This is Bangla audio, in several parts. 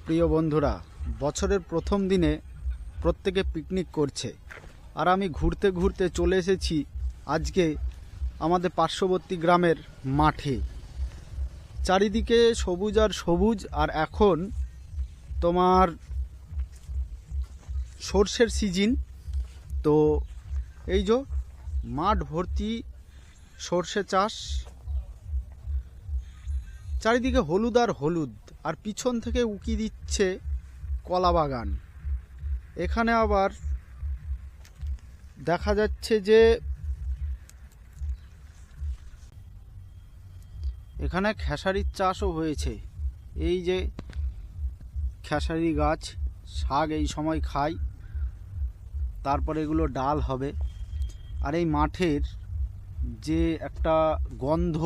প্রিয় বন্ধুরা, বছরের প্রথম দিনে প্রত্যেকে পিকনিক করছে, আর আমি ঘুরতে ঘুরতে চলে এসেছি আজকে আমাদের পার্শ্ববর্তী গ্রামের মাঠে। চারিদিকে সবুজ আর সবুজ, আর এখন তোমার সর্ষের সিজন। তো এই যে মাঠ ভর্তি সর্ষে চাষ, চারিদিকে হলুদ আর হলুদ, আর পিছন থেকে উকি দিচ্ছে কলা বাগান। এখানে আবার দেখা যাচ্ছে যে এখানে খেসারির চাষও হয়েছে। এই যে খেসারি গাছ, শাক এই সময় খাই, তারপরে এগুলো ডাল হবে। আর এই মাঠের যে একটা গন্ধ,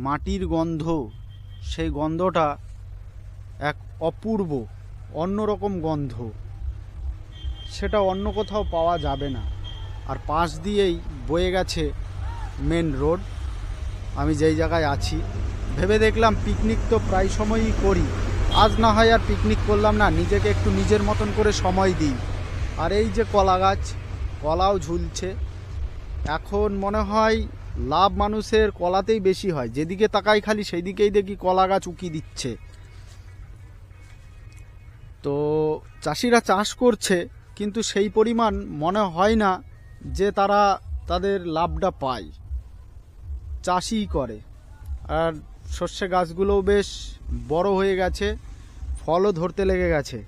মাটির গন্ধ, সেই গন্ধটা এক অপূর্ব অন্যরকম গন্ধ, সেটা অন্য কোথাও পাওয়া যাবে না। আর পাশ দিয়েই বয়ে গেছে মেন রোড। আমি যেই জায়গায় আছি, ভেবে দেখলাম পিকনিক তো প্রায় সময়ই করি, আজ না হয় আর পিকনিক করলাম না, নিজেকে একটু নিজের মতন করে সময় দিই। আর এই যে কলা গাছ, কলাও ঝুলছে। এখন মনে হয় লাভ মানুষের কলাতেই বেশি হয়, যেদিকে তাকাই খালি সেই দিকেই দেখি কলা গাছ উকি দিচ্ছে। তো চাষিরা চাষ করছে, কিন্তু সেই পরিমাণ মনে হয় না যে তারা তাদের লাভটা পায়। চাষই করে। আর সর্ষে গাছগুলোও বেশ বড় হয়ে গেছে, ফলও ধরতে লেগে গেছে।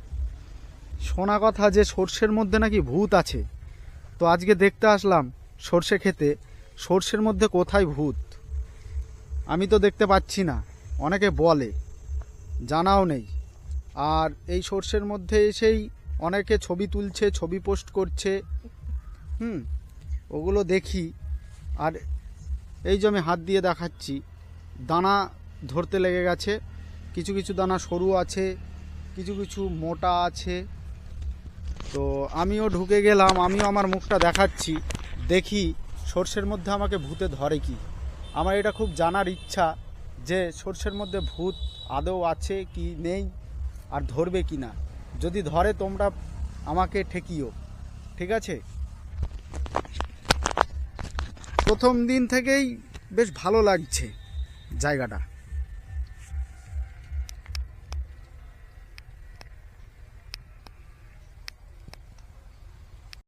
শোনা কথা যে সর্ষের মধ্যে নাকি ভূত আছে। তো আজকে দেখতে আসলাম সর্ষে খেতে, সর্ষের মধ্যে কোথায় ভূত আমি তো দেখতে পাচ্ছি না। অনেকে বলে, জানাও নেই। আর এই সর্ষের মধ্যে এসেই অনেকে ছবি তুলছে, ছবি পোস্ট করছে, ওগুলো দেখি। আর এই যে আমি হাত দিয়ে দেখাচ্ছি, দানা ধরতে লেগে গেছে। কিছু কিছু দানা সরু আছে, কিছু কিছু মোটা আছে। তো আমিও ঢুকে গেলাম, আমিও আমার মুখটা দেখাচ্ছি, দেখি সর্ষের মধ্যে আমাকে ভূতে ধরে কি। আমার এটা খুব জানার ইচ্ছা যে সর্ষের মধ্যে ভূত আদৌ আছে কি নেই, আর ধরবে কি না। যদি ধরে তোমরা আমাকে ঠেকিও, ঠিক আছে? প্রথম দিন থেকেই বেশ ভালো লাগছে জায়গাটা।